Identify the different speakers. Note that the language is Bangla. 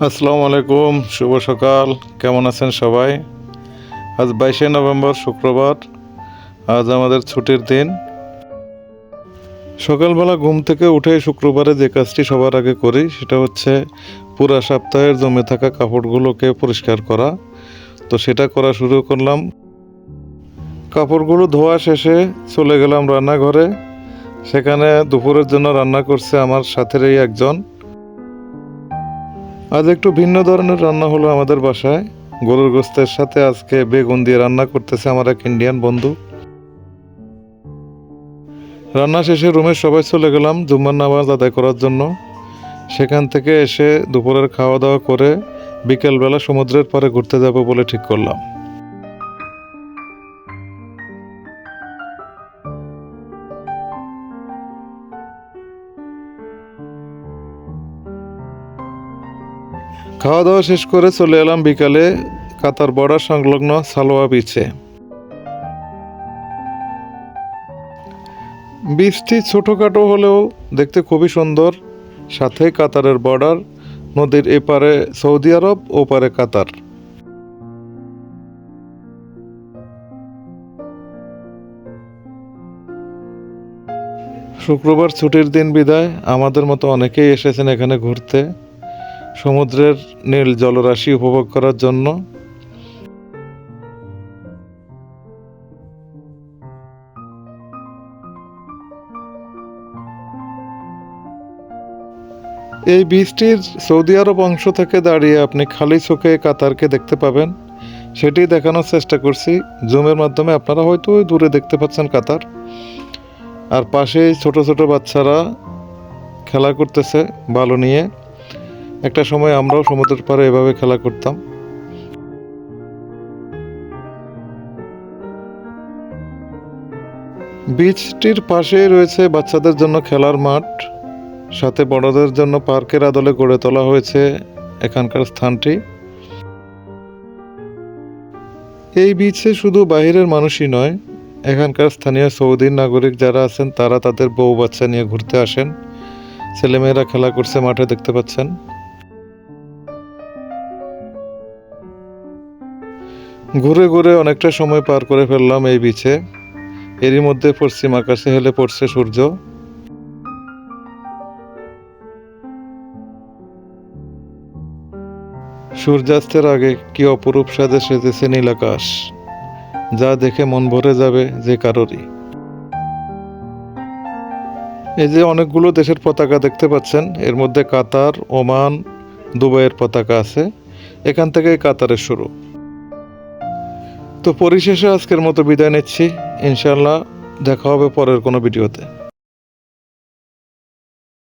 Speaker 1: আসসালামু আলাইকুম, শুভ সকাল। কেমন আছেন সবাই? আজ 22শে নভেম্বর, শুক্রবার। আজ আমাদের ছুটির দিন। সকালবেলা ঘুম থেকে উঠে শুক্রবারে যে কাজটি সবার আগে করি সেটা হচ্ছে পুরা সপ্তাহের জমে থাকা কাপড়গুলোকে পরিষ্কার করা। তো সেটা করা শুরু করলাম। কাপড়গুলো ধোয়া শেষে চলে গেলাম রান্নাঘরে। সেখানে দুপুরের জন্য রান্না করছে আমার সাথেরই একজন। আজ একটু ভিন্ন ধরনের রান্না হলো আমাদের বাসায়। গরুর গোশতের সাথে আজকে বেগুন দিয়ে রান্না করতেছে আমার এক ইন্ডিয়ান বন্ধু। রান্না শেষে রুমে সবাই চলে গেলাম জুম্মার নামাজ আদায় করার জন্য। সেখান থেকে এসে দুপুরের খাওয়া দাওয়া করে বিকেলবেলা সমুদ্রের পাড়ে ঘুরতে যাব বলে ঠিক করলাম। খাওয়া দাওয়া শেষ করে চলে এলাম বিকালে কাতার বর্ডার সংলগ্ন সালোয়া বিচে। বীজটি ছোটোখাটো হলেও দেখতে খুবই সুন্দর। সাথে কাতারের বর্ডার, নদীর এপারে সৌদি আরব, ওপারে কাতার। শুক্রবার ছুটির দিন বিদায় আমাদের মতো অনেকেই এসেছেন এখানে ঘুরতে, সমুদ্রের নীল জলরাশি উপভোগ করার জন্য। এই বীজটির সৌদি আরব অংশ থেকে দাঁড়িয়ে আপনি খালি চোখে কাতারকে দেখতে পাবেন। সেটি দেখানোর চেষ্টা করছি জুমের মাধ্যমে। আপনারা হয়তো ওই দূরে দেখতে পাচ্ছেন কাতার, আর পাশেই ছোট ছোট বাচ্চারা খেলা করতেছে বালু নিয়ে। একটা সময় আমরাও সমুদ্রের পাড়ে এভাবে খেলা করতাম। বীচটির পাশেই রয়েছে বাচ্চাদের জন্য খেলার মাঠ, সাথে বড়দের জন্য পার্কের আদলে গড়ে তোলা হয়েছে এখানকার স্থানটি। এই বিচে শুধু বাহিরের মানুষই নয়, এখানকার স্থানীয় সৌদি নাগরিক যারা আছেন তারা তাদের বউ বাচ্চা নিয়ে ঘুরতে আসেন। ছেলেমেয়েরা খেলা করছে মাঠে, দেখতে পাচ্ছেন। ঘুরে ঘুরে অনেকটা সময় পার করে ফেললাম এই বিচে। এরই মধ্যে পশ্চিম আকাশে হেলে পড়ছে সূর্য। সূর্যাস্তের আগে কি অপরূপ সাজে সেজেছে নীল আকাশ, যা দেখে মন ভরে যাবে যে কারোরই। এই যে অনেকগুলো দেশের পতাকা দেখতে পাচ্ছেন, এর মধ্যে কাতার, ওমান, দুবাইয়ের পতাকা আছে। এখান থেকেই কাতারের শুরু। তো পরিশেষে আজকের মতো বিদায় নিচ্ছি। ইনশাল্লাহ দেখা হবে পরের কোনো ভিডিওতে।